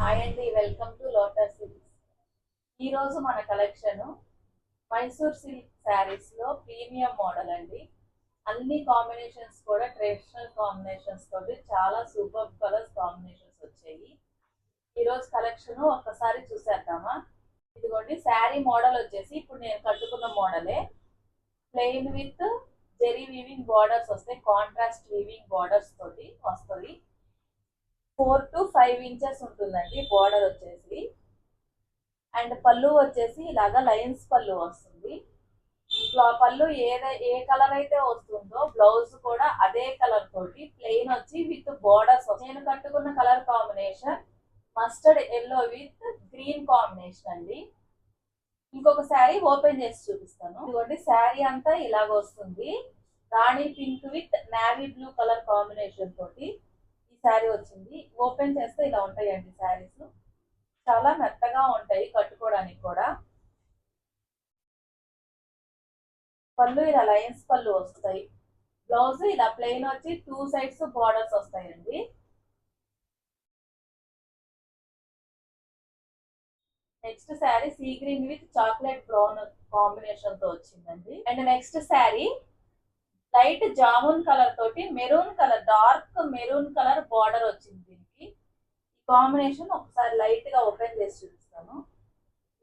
Hi అండి, welcome to lotus silks. ఈరోజు మన కలెక్షన్ మైసూర్ సిల్క్ శారీస్ లో ప్రీమియం మోడల్ అండి. అన్ని కాంబినేషన్స్ కూడా ట్రెడిషనల్ కాంబినేషన్స్ తోటి చాలా సూపర్ కలర్స్ కాంబినేషన్స్ వచ్చాయి. ఈరోజు కలెక్షన్ ఒక్కసారి చూసేద్దామా. ఇదిగోండి, శారీ మోడల్ వచ్చేసి ఇప్పుడు నేను కట్టుకున్న మోడలే. Plain with zari weaving borders వస్తాయి, కాంట్రాస్ట్ వీవింగ్ బార్డర్స్ తోటి వస్తుంది. 4 to 5 ఇంచెస్ ఉంటుందండి బోర్డర్ వచ్చేసి. అండ్ పళ్ళు వచ్చేసి ఇలాగా లైన్స్ పళ్ళు వస్తుంది. పళ్ళు ఏ కలర్ అయితే వస్తుందో బ్లౌజ్ కూడా అదే కలర్ తోటి ప్లెయిన్ వచ్చి విత్ బోర్డర్స్. నేను కట్టుకున్న colour combination mustard yellow with green combination అండి. ఇంకొక శారీ ఓపెన్ చేసి చూపిస్తాను. ఇదిగోండి, శారీ అంతా ఇలాగ వస్తుంది. Rani pink with navy blue colour combination తోటి శారీ వచ్చింది. ఓపెన్ చేస్తే ఇలా ఉంటాయండి శారీస్. చాలా మెత్తగా ఉంటాయి కట్టుకోవడానికి కూడా. పళ్ళు ఇలా లైన్స్ పళ్ళు వస్తాయి. బ్లౌజ్ ఇలా ప్లెయిన్ వచ్చి 2 సైడ్స్ బార్డర్స్ వస్తాయండి. Next sari sea green with chocolate brown combination తో వచ్చిందండి. And next sari light jamun colour తోటి maroon colour, dark maroon colour border వచ్చింది. దీనికి ఈ కాంబినేషన్ ఒకసారి లైట్ గా ఓపెన్ చేసి చూపిస్తాను.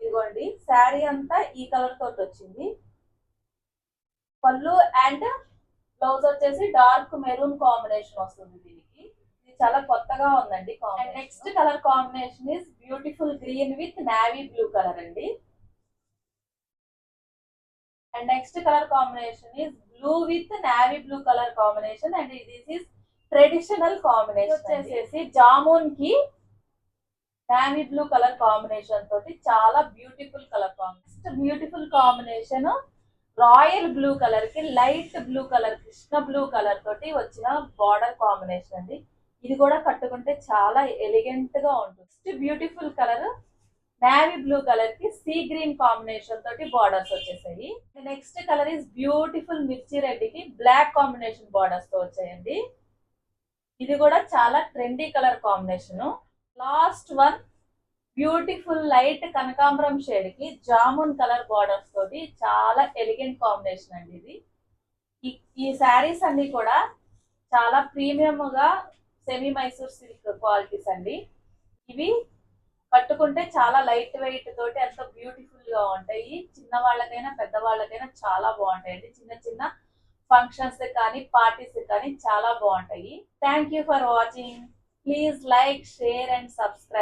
ఇదిగోండి, శారీ అంతా ఈ కలర్ తోటి వచ్చింది. పళ్ళు అండ్ బ్లౌజ్ వచ్చేసి డార్క్ మెరూన్ కాంబినేషన్ వస్తుంది. దీనికి ఇది చాలా కొత్తగా ఉందండి. Next colour combination is beautiful green with navy blue colour అండి. And next colour combination is blue with navy blue colour combination. And this is traditional combination వచ్చేసేసి జామున్ కి నావీ బ్లూ కలర్ కాంబినేషన్ తోటి చాలా beautiful colour combination. Beautiful combination royal blue colour కి light blue colour, Krishna blue colour తోటి వచ్చిన border combination అండి. ఇది కూడా కట్టుకుంటే చాలా ఎలిగెంట్ గా ఉంటుంది. Beautiful colour navy blue colour కి సీ గ్రీన్ కాంబినేషన్ తోటి బార్డర్స్ వచ్చేసాయి. నెక్స్ట్ కలర్ ఇస్ బ్యూటిఫుల్ మిర్చి రెడ్ కి బ్లాక్ కాంబినేషన్ బార్డర్స్ తో వచ్చాయండి. ఇది కూడా చాలా trendy colour combination. Last one beautiful light కనకాంబరం షేడ్ కి జామున్ కలర్ బార్డర్స్ తోటి చాలా ఎలిగెంట్ కాంబినేషన్ అండి. ఇది ఈ శారీస్ అన్ని కూడా చాలా ప్రీమియం గా సెమీ మైసూర్ సిల్క్ క్వాలిటీస్ అండి. ఇవి కట్టుకుంటే చాలా లైట్ వెయిట్ తోటి ఎంతో బ్యూటిఫుల్ గా ఉంటాయి. చిన్న వాళ్ళకైనా పెద్ద వాళ్ళకైనా చాలా బాగుంటాయండి. చిన్న చిన్న ఫంక్షన్స్ కానీ పార్టీస్ కానీ చాలా బాగుంటాయి. Thank you for watching. Please like, share and subscribe.